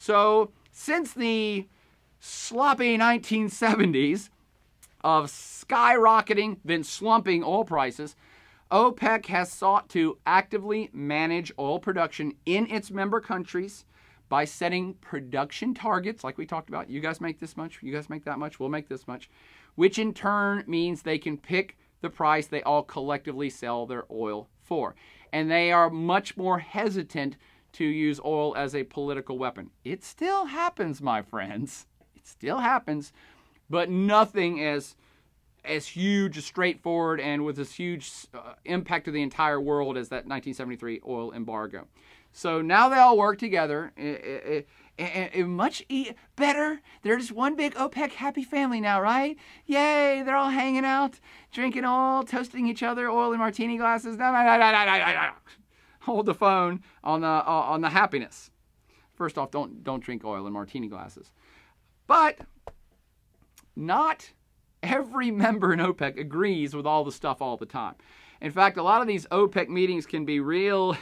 So since the sloppy 1970s of skyrocketing, then slumping oil prices, OPEC has sought to actively manage oil production in its member countries by setting production targets, like we talked about. You guys make this much, you guys make that much, we'll make this much, which in turn means they can pick the price they all collectively sell their oil for. And they are much more hesitant to use oil as a political weapon. It still happens, my friends. It still happens, but nothing as huge, as straightforward, and with this huge impact to the entire world as that 1973 oil embargo. So now they all work together. Much better. They're just one big OPEC happy family now, right? Yay, they're all hanging out, drinking oil, toasting each other, oil in martini glasses. Hold the phone on the happiness. First off, don't drink oil in martini glasses. But not every member in OPEC agrees with all the stuff all the time. In fact, a lot of these OPEC meetings can be real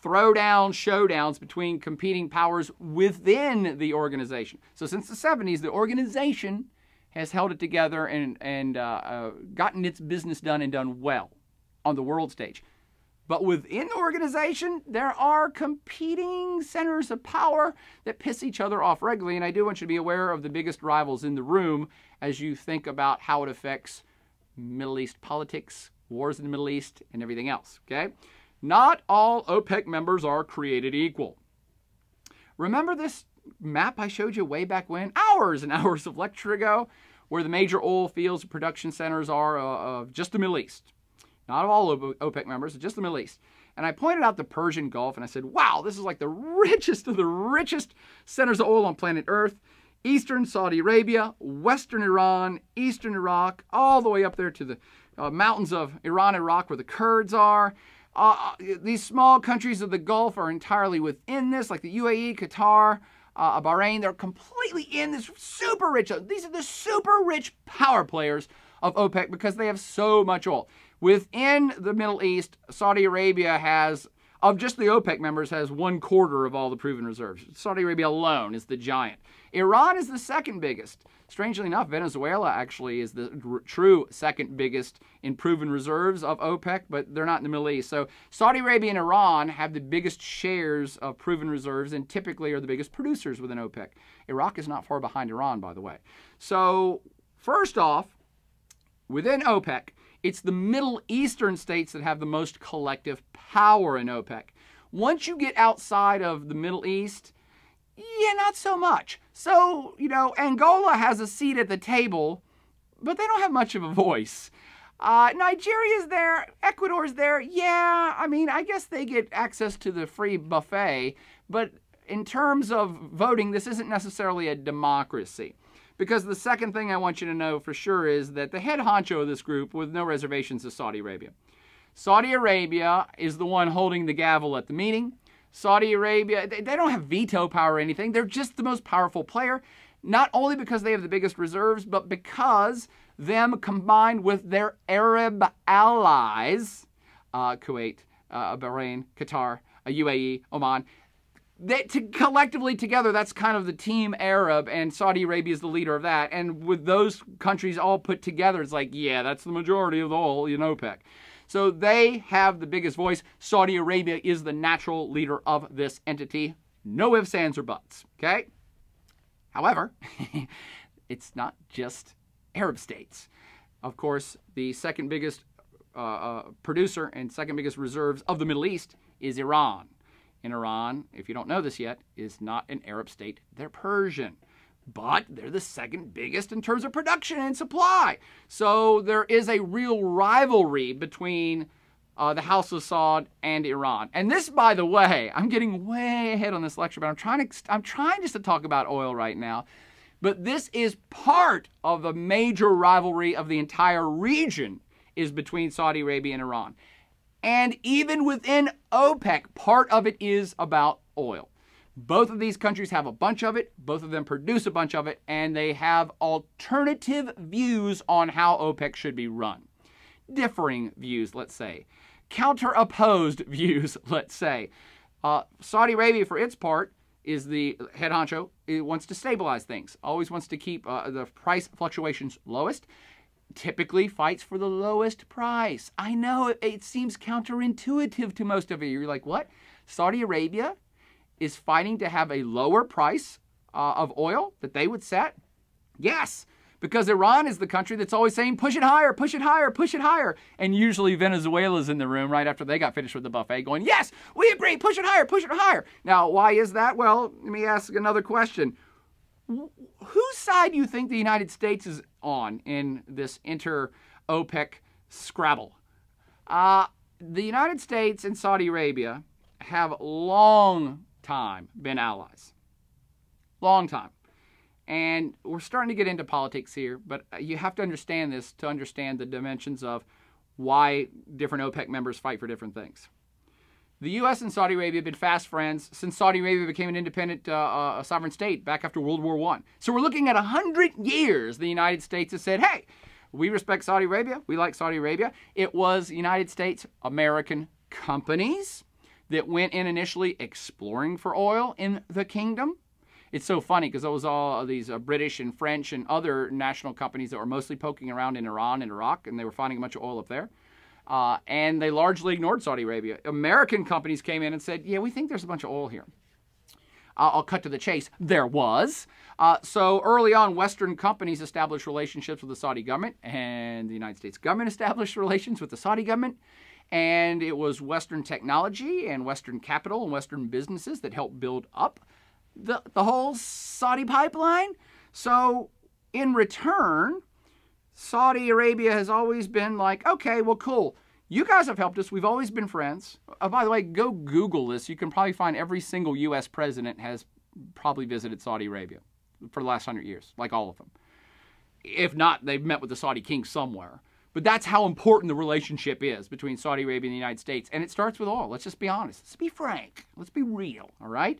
throwdown showdowns between competing powers within the organization. So since the 70s, the organization has held it together and gotten its business done and done well on the world stage. But within the organization, there are competing centers of power that piss each other off regularly. And I do want you to be aware of the biggest rivals in the room as you think about how it affects Middle East politics, wars in the Middle East, and everything else, okay? Not all OPEC members are created equal. Remember this map I showed you way back when? Hours and hours of lecture ago, where the major oil fields and production centers are of just the Middle East. Not all OPEC members, just the Middle East. And I pointed out the Persian Gulf, and I said, wow, this is like the richest of the richest centers of oil on planet Earth. Eastern Saudi Arabia, Western Iran, Eastern Iraq, all the way up there to the mountains of Iran, Iraq, where the Kurds are. These small countries of the Gulf are entirely within this, like the UAE, Qatar, Bahrain. They're completely in this super rich. These are the super rich power players of OPEC because they have so much oil. Within the Middle East, Saudi Arabia has, of just the OPEC members, has 1/4 of all the proven reserves. Saudi Arabia alone is the giant. Iran is the second biggest. Strangely enough, Venezuela actually is the true second biggest in proven reserves of OPEC, but they're not in the Middle East. So Saudi Arabia and Iran have the biggest shares of proven reserves and typically are the biggest producers within OPEC. Iraq is not far behind Iran, by the way. So first off, within OPEC, it's the Middle Eastern states that have the most collective power in OPEC. Once you get outside of the Middle East, yeah, not so much. So, Angola has a seat at the table, but they don't have much of a voice. Nigeria's there, Ecuador's there. Yeah, I guess they get access to the free buffet, but in terms of voting, this isn't necessarily a democracy. Because the second thing I want you to know for sure is that the head honcho of this group, with no reservations, is Saudi Arabia. Saudi Arabia is the one holding the gavel at the meeting. Saudi Arabia, they don't have veto power or anything. They're just the most powerful player, not only because they have the biggest reserves, but because them combined with their Arab allies, Kuwait, Bahrain, Qatar, UAE, Oman, collectively together, that's kind of the Team Arab, and Saudi Arabia is the leader of that. And with those countries all put together, it's like, yeah, that's the majority of the oil in OPEC. So they have the biggest voice. Saudi Arabia is the natural leader of this entity. No ifs, ands, or buts, okay? However, it's not just Arab states. Of course, the second biggest producer and second biggest reserves of the Middle East is Iran. And Iran, if you don't know this yet, is not an Arab state. They're Persian. But they're the second biggest in terms of production and supply. So there is a real rivalry between the House of Saud and Iran. And this, by the way, I'm getting way ahead on this lecture, but I'm trying just to talk about oil right now. But this is part of a major rivalry of the entire region is between Saudi Arabia and Iran. And even within OPEC, part of it is about oil. Both of these countries have a bunch of it, both of them produce a bunch of it, and they have alternative views on how OPEC should be run. Differing views, let's say. Counter-opposed views, let's say. Saudi Arabia, for its part, is the head honcho. It wants to stabilize things, always wants to keep the price fluctuations lowest, typically fights for the lowest price. I know it seems counterintuitive to most of you. You're like, what? Saudi Arabia is fighting to have a lower price of oil that they would set? Yes, because Iran is the country that's always saying, push it higher, push it higher, push it higher. And usually Venezuela's in the room right after they got finished with the buffet going, yes, we agree, push it higher, push it higher. Now, why is that? Well, let me ask another question. Whose side do you think the United States is on in this inter-OPEC scrabble? The United States and Saudi Arabia have long time been allies. Long time. And we're starting to get into politics here, but you have to understand this to understand the dimensions of why different OPEC members fight for different things. The U.S. and Saudi Arabia have been fast friends since Saudi Arabia became an independent sovereign state back after World War I. So we're looking at 100 years the United States has said, hey, we respect Saudi Arabia. We like Saudi Arabia. It was United States American companies that went in initially exploring for oil in the kingdom. It's so funny because it was all these British and French and other national companies that were mostly poking around in Iran and Iraq, and they were finding a bunch of oil up there. And they largely ignored Saudi Arabia. American companies came in and said, yeah, we think there's a bunch of oil here. I'll cut to the chase. There was. So early on, Western companies established relationships with the Saudi government, and the United States government established relations with the Saudi government. And it was Western technology and Western capital and Western businesses that helped build up the whole Saudi pipeline. So in return, Saudi Arabia has always been like, okay, well, cool. You guys have helped us. We've always been friends. By the way, go Google this. You can probably find every single U.S. president has probably visited Saudi Arabia for the last 100 years, like all of them. If not, they've met with the Saudi king somewhere. But that's how important the relationship is between Saudi Arabia and the United States. And it starts with oil. Let's just be honest. Let's be frank. Let's be real, all right?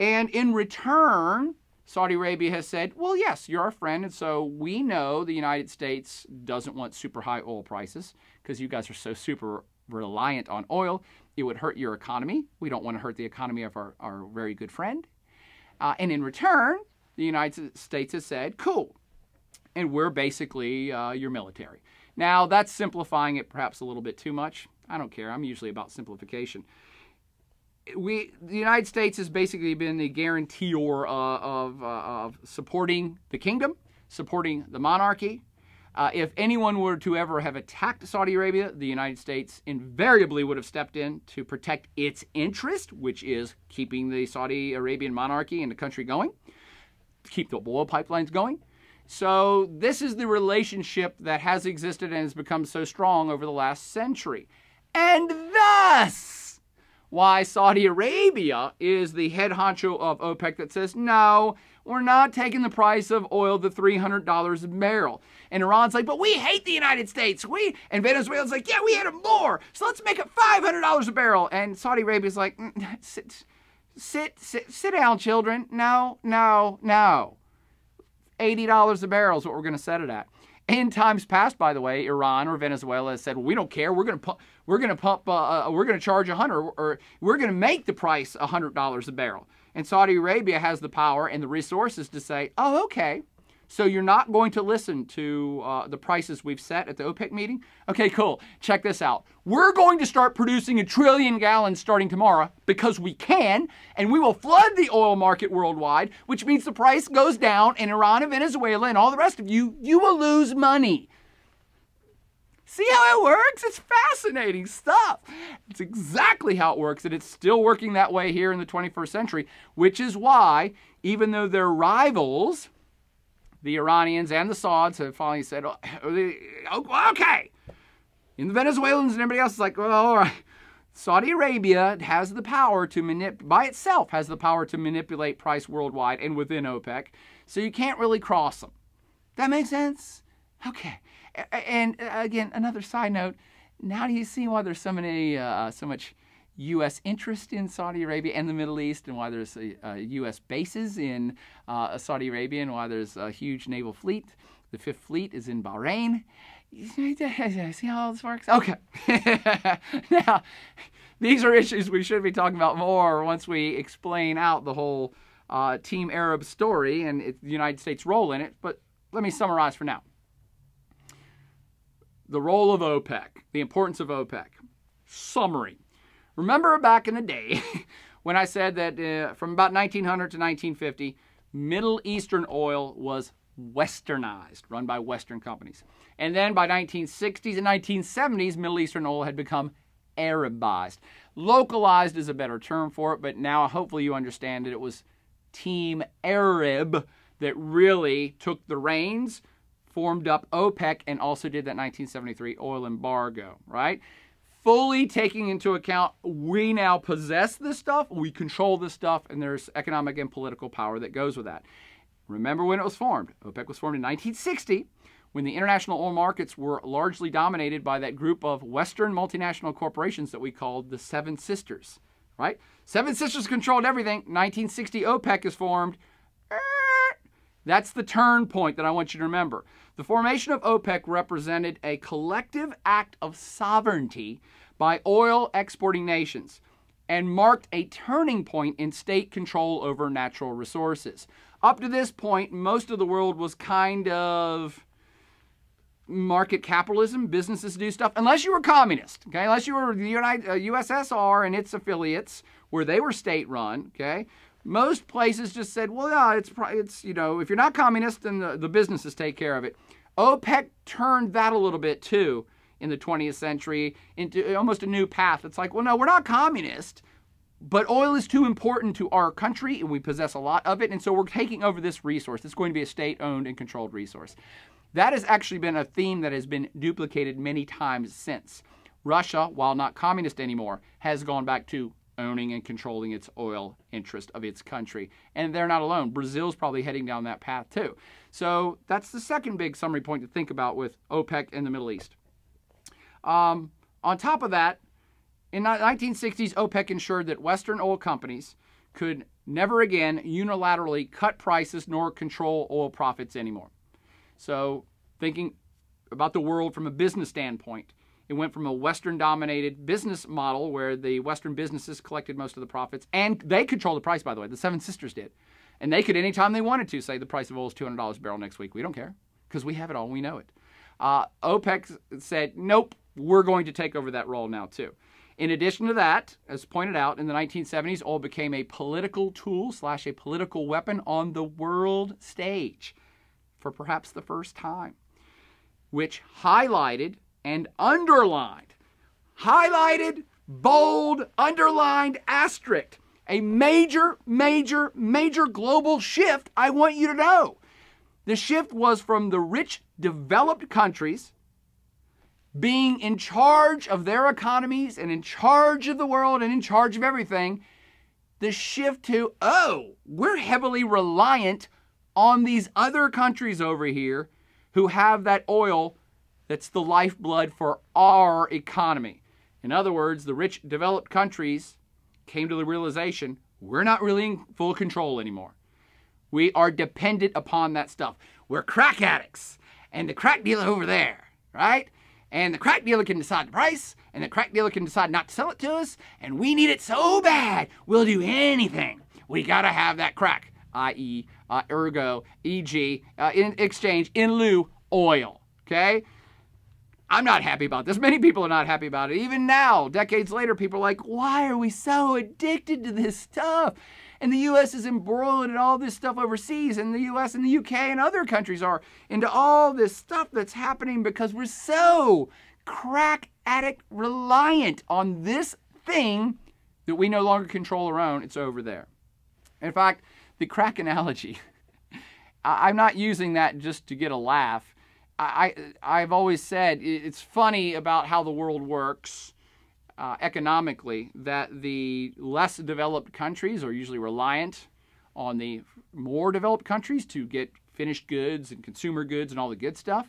And in return, Saudi Arabia has said, well, yes, you're our friend, and so we know the United States doesn't want super high oil prices because you guys are so super reliant on oil. It would hurt your economy. We don't want to hurt the economy of our very good friend. And in return, the United States has said, cool, and we're basically your military. Now, that's simplifying it perhaps a little bit too much. I don't care. I'm usually about simplification. The United States has basically been the guarantor of supporting the kingdom, supporting the monarchy. If anyone were to ever have attacked Saudi Arabia, the United States invariably would have stepped in to protect its interest, which is keeping the Saudi Arabian monarchy and the country going, keep the oil pipelines going. So this is the relationship that has existed and has become so strong over the last century. And thus, why Saudi Arabia is the head honcho of OPEC that says, no, we're not taking the price of oil to $300 a barrel. And Iran's like, but we hate the United States. And Venezuela's like, yeah, we hate them more. So let's make it $500 a barrel. And Saudi Arabia's like, sit down, children. No. $80 a barrel is what we're going to set it at. In times past, by the way, Iran or Venezuela has said, well, we don't care. We're going to charge 100, or we're going to make the price $100 a barrel. And Saudi Arabia has the power and the resources to say, oh, okay, so you're not going to listen to the prices we've set at the OPEC meeting? Okay, cool. Check this out. We're going to start producing 1 trillion gallons starting tomorrow because we can, and we will flood the oil market worldwide, which means the price goes down, and Iran and Venezuela and all the rest of you will lose money. See how it works? It's fascinating stuff. It's exactly how it works, and it's still working that way here in the 21st century, which is why, even though they're rivals, the Iranians and the Sauds have finally said, okay. And the Venezuelans and everybody else is like, well, all right. Saudi Arabia has the power to by itself has the power to manipulate price worldwide and within OPEC, so you can't really cross them. That makes sense? Okay. And again, another side note, now do you see why there's so much U.S. interest in Saudi Arabia and the Middle East, and why there's U.S. bases in Saudi Arabia, and why there's a huge naval fleet? The Fifth Fleet is in Bahrain. See how all this works? Okay. Now, these are issues we should be talking about more once we explain out the whole Team Arab story and the United States' role in it. But let me summarize for now. The role of OPEC, the importance of OPEC. Summary. Remember back in the day when I said that from about 1900 to 1950, Middle Eastern oil was westernized, run by Western companies. And then by 1960s and 1970s, Middle Eastern oil had become Arabized. Localized is a better term for it, but now hopefully you understand that it was Team Arab that really took the reins, formed up OPEC, and also did that 1973 oil embargo, right? Fully taking into account we now possess this stuff, we control this stuff, and there's economic and political power that goes with that. Remember when it was formed. OPEC was formed in 1960 when the international oil markets were largely dominated by that group of Western multinational corporations that we called the Seven Sisters, right? Seven Sisters controlled everything. 1960 OPEC is formed. That's the turn point that I want you to remember. The formation of OPEC represented a collective act of sovereignty by oil exporting nations and marked a turning point in state control over natural resources. Up to this point, most of the world was kind of market capitalism, businesses do stuff, unless you were communist, okay? Unless you were the USSR and its affiliates, where they were state-run, okay? Most places just said, well, yeah, it's you know, if you're not communist, then the businesses take care of it. OPEC turned that a little bit, too, in the 20th century into almost a new path. It's like, well, no, we're not communist, but oil is too important to our country, and we possess a lot of it, and so we're taking over this resource. It's going to be a state-owned and controlled resource. That has actually been a theme that has been duplicated many times since. Russia, while not communist anymore, has gone back to owning and controlling its oil interest of its country. And they're not alone. Brazil's probably heading down that path too. So that's the second big summary point to think about with OPEC in the Middle East. On top of that, in the 1960s, OPEC ensured that Western oil companies could never again unilaterally cut prices nor control oil profits anymore. So thinking about the world from a business standpoint, it went from a Western-dominated business model where the Western businesses collected most of the profits, and they controlled the price, by the way. The Seven Sisters did. And they could, anytime they wanted to, say the price of oil is $200 a barrel next week. We don't care because we have it all. We know it. OPEC said, nope, we're going to take over that role now, too. In addition to that, as pointed out, in the 1970s, oil became a political tool / a political weapon on the world stage for perhaps the first time, which highlighted and underlined, highlighted, bold, underlined, asterisk, a major, major, major global shift I want you to know. The shift was from the rich, developed countries being in charge of their economies and in charge of the world and in charge of everything, the shift to, oh, we're heavily reliant on these other countries over here who have that oil that's the lifeblood for our economy. In other words, the rich, developed countries came to the realization we're not really in full control anymore. We are dependent upon that stuff. We're crack addicts, and the crack dealer over there, right? And the crack dealer can decide the price, and the crack dealer can decide not to sell it to us, and we need it so bad, we'll do anything. We gotta have that crack, i.e., ergo, e.g., in exchange, in lieu, oil, okay? I'm not happy about this. Many people are not happy about it. Even now, decades later, people are like, why are we so addicted to this stuff? And the U.S. is embroiled in all this stuff overseas, and the U.S. and the U.K. and other countries are into all this stuff that's happening because we're so crack addict reliant on this thing that we no longer control our own. It's over there. In fact, the crack analogy, I'm not using that just to get a laugh. I've always said it's funny about how the world works economically, that the less developed countries are usually reliant on the more developed countries to get finished goods and consumer goods and all the good stuff.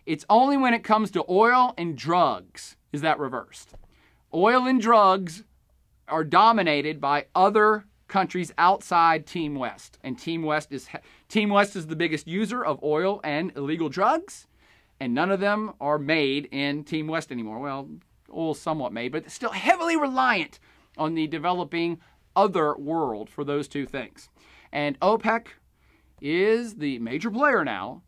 It's only when it comes to oil and drugs is that reversed. Oil and drugs are dominated by other countries outside Team West, and Team West is the biggest user of oil and illegal drugs. And none of them are made in Team West anymore. Well, oil somewhat made, but still heavily reliant on the developing other world for those two things. And OPEC is the major player now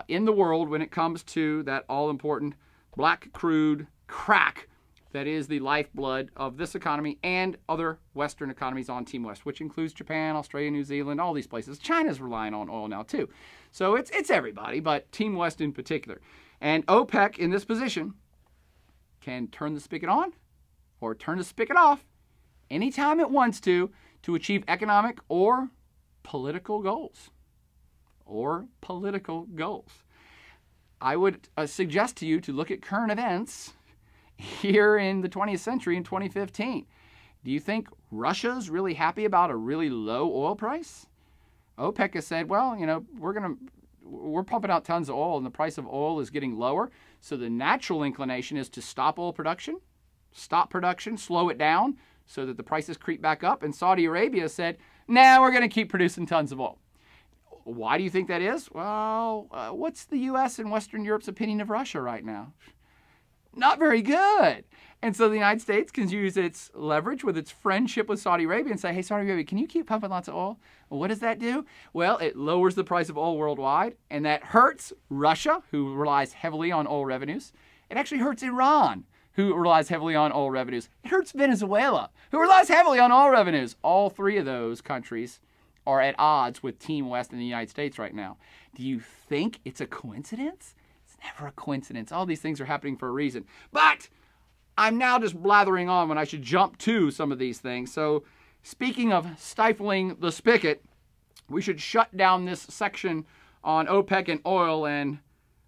in the world when it comes to that all-important black crude crack that is the lifeblood of this economy and other Western economies on Team West, which includes Japan, Australia, New Zealand, all these places. China's relying on oil now too. So it's everybody, but Team West in particular. And OPEC in this position can turn the spigot on or turn the spigot off anytime it wants to achieve economic or political goals. I would suggest to you to look at current events here in the 20th century in 2015. Do you think Russia's really happy about a really low oil price? OPEC has said, well, you know, we're pumping out tons of oil and the price of oil is getting lower. So the natural inclination is to stop oil production, slow it down so that the prices creep back up. And Saudi Arabia said, nah, we're going to keep producing tons of oil. Why do you think that is? Well, what's the U.S. and Western Europe's opinion of Russia right now? Not very good. And so the United States can use its leverage with its friendship with Saudi Arabia and say, hey, Saudi Arabia, can you keep pumping lots of oil? Well, what does that do? Well, it lowers the price of oil worldwide, and that hurts Russia, who relies heavily on oil revenues. It actually hurts Iran, who relies heavily on oil revenues. It hurts Venezuela, who relies heavily on oil revenues. All three of those countries are at odds with Team West in the United States right now. Do you think it's a coincidence? It's never a coincidence. All these things are happening for a reason. But I'm now just blathering on when I should jump to some of these things. So speaking of stifling the spigot, we should shut down this section on OPEC and oil and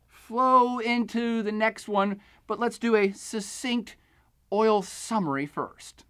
flow into the next one. But let's do a succinct oil summary first.